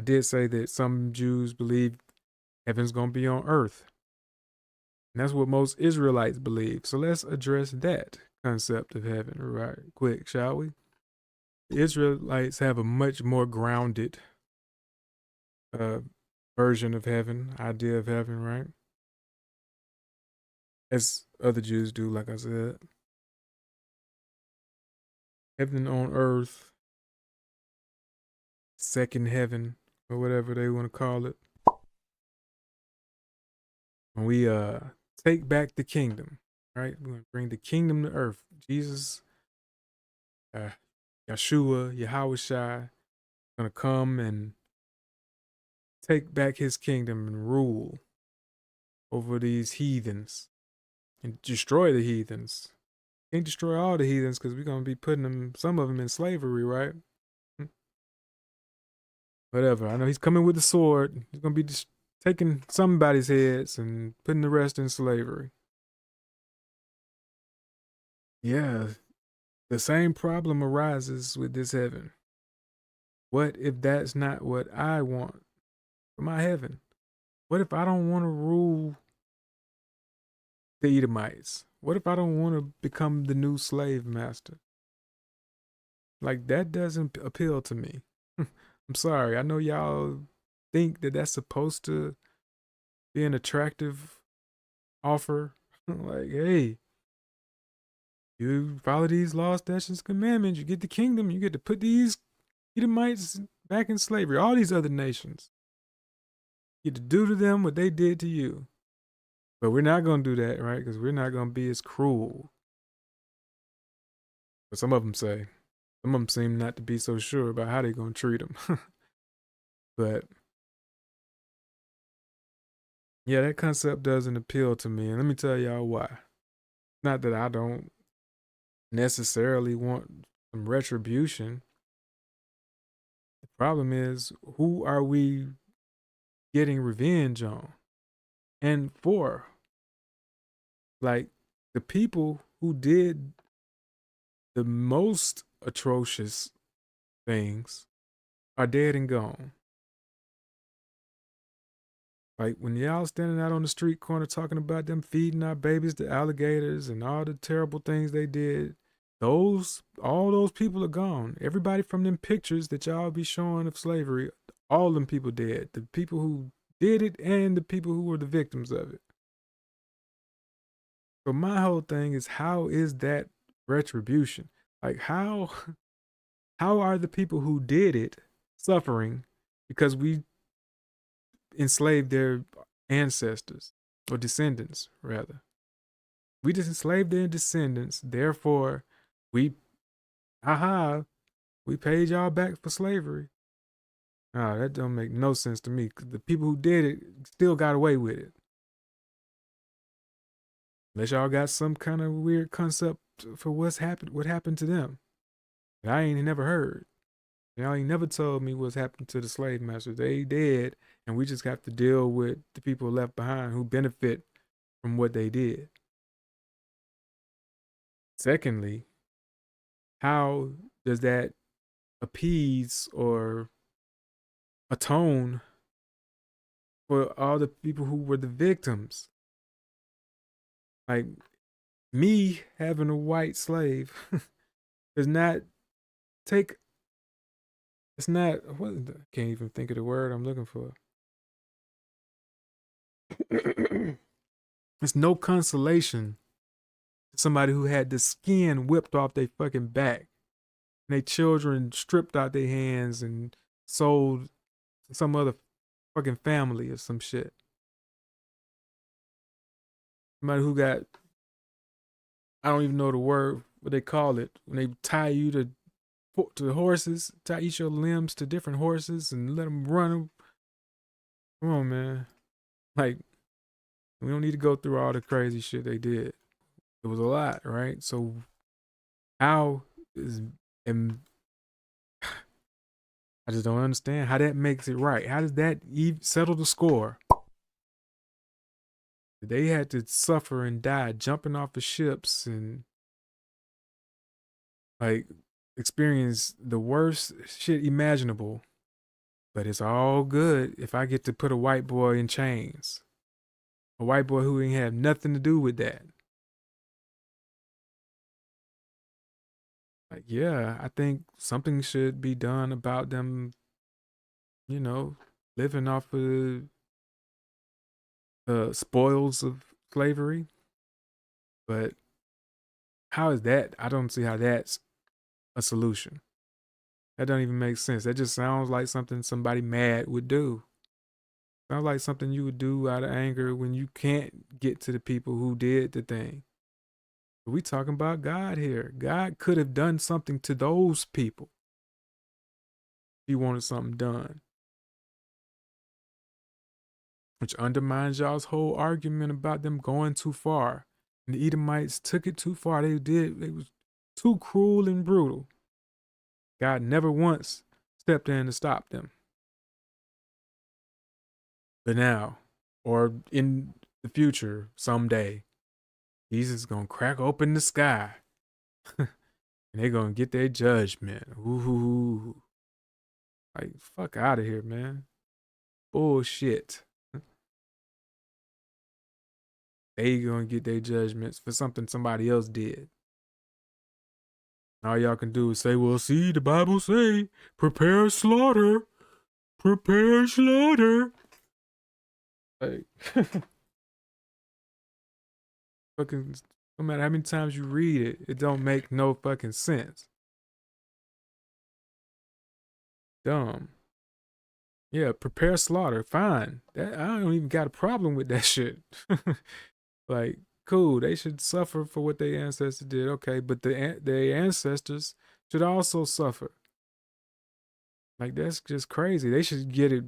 I did say that some Jews believe heaven's going to be on earth. And that's what most Israelites believe. So let's address that concept of heaven right quick, shall we? The Israelites have a much more grounded uh, version of heaven, idea of heaven, right? As other Jews do, like I said. Heaven on earth, second heaven, or whatever they want to call it. When we take back the kingdom, right? We're gonna bring the kingdom to earth. Jesus, uh, Yeshua, Yahushua, gonna come and take back his kingdom and rule over these heathens and destroy the heathens. Can't destroy all the heathens because we're gonna be putting them, some of them, in slavery, right? Whatever. I know he's coming with the sword. He's gonna be just taking somebody's heads and putting the rest in slavery. Yeah, the same problem arises with this heaven. What if that's not what I want for my heaven? What if I don't want to rule the Edomites? What if I don't want to become the new slave master? Like, that doesn't appeal to me. I'm sorry. I know y'all think that that's supposed to be an attractive offer. Like, hey, you follow these laws, statutes, commandments, you get the kingdom, you get to put these Edomites back in slavery, all these other nations. You get to do to them what they did to you. But we're not going to do that, right? Because we're not going to be as cruel. But some of them say. Some of them seem not to be so sure about how they're going to treat them. But yeah, that concept doesn't appeal to me. And let me tell y'all why. Not that I don't necessarily want some retribution. The problem is, who are we getting revenge on and for? Like, the people who did the most atrocious things are dead and gone. Like, when y'all standing out on the street corner talking about them feeding our babies to alligators and all the terrible things they did, all those people are gone. Everybody from them pictures that y'all be showing of slavery, all them people dead. The people who did it and the people who were the victims of it. So my whole thing is, how is that retribution? Like, how are the people who did it suffering because we enslaved their ancestors or descendants, rather? We just enslaved their descendants. Therefore, we, haha, we paid y'all back for slavery. Ah, that don't make no sense to me. 'Cause the people who did it still got away with it. Unless y'all got some kind of weird concept for what happened to them that I ain't never heard. Y'all ain't never told me what's happened to the slave masters. They dead, and we just have to deal with the people left behind who benefit from what they did. Secondly, how does that appease or atone for all the people who were the victims? Like, me having a white slave does not take. It's not. What? I can't even think of the word I'm looking for. It's no consolation to somebody who had the skin whipped off their fucking back and their children stripped out their hands and sold to some other fucking family or some shit. Somebody who got, I don't even know the word, what they call it, when they tie you to horses, tie each your limbs to different horses and let them run. Come on, man. Like, we don't need to go through all the crazy shit they did. It was a lot, right? So how is, and I just don't understand how that makes it right. How does that settle the score? They had to suffer and die jumping off of ships and like experience the worst shit imaginable But it's all good if I get to put a white boy in chains. A white boy who ain't have nothing to do with that. Like, yeah, I think something should be done about them, you know, living off of the spoils of slavery. But how is that? I don't see how that's a solution. That don't even make sense. That just sounds like something somebody mad would do. Sounds like something you would do out of anger when you can't get to the people who did the thing. But we talking about God here. God could have done something to those people. He wanted something done. Which undermines y'all's whole argument about them going too far. And the Edomites took it too far. They was too cruel and brutal. God never once stepped in to stop them. But now, or in the future, someday, Jesus is gonna crack open the sky. And they're gonna get their judgment. Ooh. Like, fuck out of here, man. Bullshit. They gonna get their judgments for something somebody else did. All y'all can do is say, well, see, the Bible say, prepare slaughter. Prepare slaughter. Like, fucking, no matter how many times you read it, it don't make no fucking sense. Dumb. Yeah, prepare slaughter. Fine. That I don't even got a problem with that shit. Like, cool. They should suffer for what their ancestors did. Okay, but their ancestors should also suffer. Like, that's just crazy. They should get it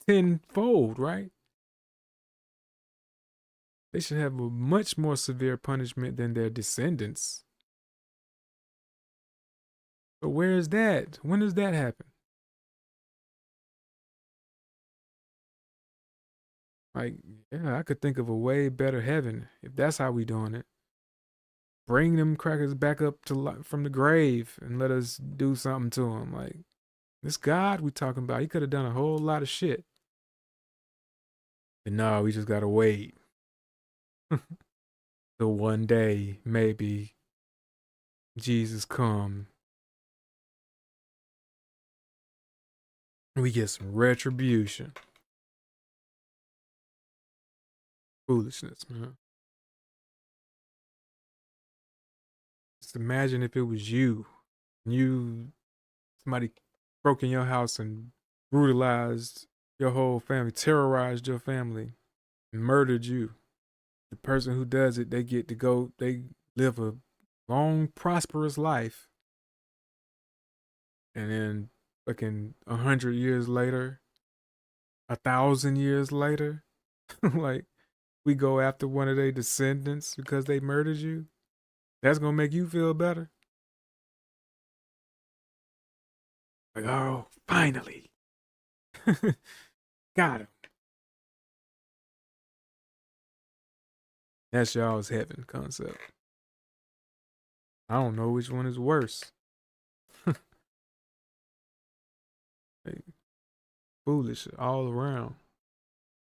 tenfold, right? They should have a much more severe punishment than their descendants. But where is that? When does that happen? Like, yeah, I could think of a way better heaven if that's how we doing it. Bring them crackers back up to from the grave and let us do something to them. Like, this God we talking about, he could have done a whole lot of shit. But no, we just gotta wait till one day maybe Jesus come. We get some retribution. Foolishness, man. Just imagine if it was you. Somebody broke in your house and brutalized your whole family, terrorized your family, and murdered you. The person who does it, they get to go, they live a long, prosperous life. And then fucking 100 years later, 1,000 years later, like we go after one of their descendants because they murdered you. That's gonna make you feel better. Like, oh, finally. Got him. That's y'all's heaven concept. I don't know which one is worse. Like, foolish all around.